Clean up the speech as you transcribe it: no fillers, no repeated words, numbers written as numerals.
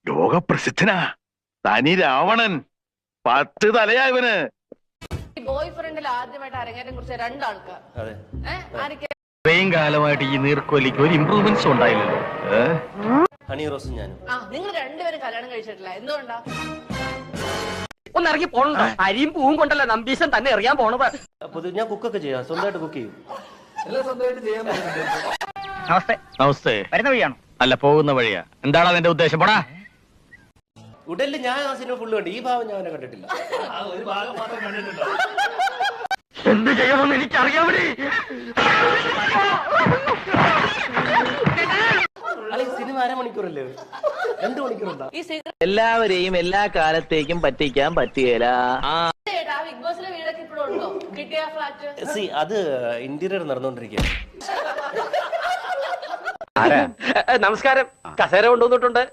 ലോകപ്രസിദ്ധനാ തനി രാവണൻ. 10 തലയാ ഇവന്. ബോയ് ഫ്രണ്ടിൽ ആദ്യമായിട്ട് അരങ്ങേറ്റം കുറിച്ച രണ്ടാൾക്കാർ. ഇത്രയും കാലമായിട്ട് ഈ നീർക്കോലിക്ക് ഒരു ഇംപ്രൂവ്മെന്റ്സ് ഉണ്ടായില്ലല്ലോ. ഹണി റോസും ഞാനും. നിങ്ങൾ രണ്ടുപേരും കല്യാണം കഴിച്ചിട്ടില്ല, എന്തുകൊണ്ടാ? ഒന്ന് ഇറങ്ങി പോണോ? അരിയും പൂവും കൊണ്ടല്ല നമ്പീശൻ തന്നെ എറിയാൻ പോണത്. ഞാൻ കുക്കൊക്കെ ചെയ്യാം, സ്വന്തമായിട്ട് കുക്ക് ചെയ്യും. നമസ്തേ. നമസ്തേ. വരുന്ന വഴിയാണോ? അല്ല, പോകുന്ന വഴിയാ. എന്താണ് അതിന്റെ ഉദ്ദേശം? പോടാ. ഉടലിൽ ഞാൻ ആ സിനിമ ഫുള്ള് കണ്ടു. ഈ ഭാഗം ഞാൻ അവനെ കണ്ടിട്ടില്ല. എന്ത് ചെയ്യണമെന്ന് എനിക്കറിയാം. അല്ല, ഈ സിനിമ അരമണിക്കൂറല്ലേ? 2 മണിക്കൂറുണ്ടോ? എല്ലാവരെയും എല്ലാ കാലത്തേക്കും പറ്റിക്കാൻ പറ്റിയല്ല. ബിഗ് ബോസിലെ വീടൊക്കെ ഇപ്പോഴും ഉണ്ടോ? കിട്ടിയ ഫ്ലാറ്റ്? അത് ഇന്റീരിയർ നടന്നുകൊണ്ടിരിക്കുകയാണ്. നമസ്കാരം. കസേര കൊണ്ടുവന്നിട്ടുണ്ട്.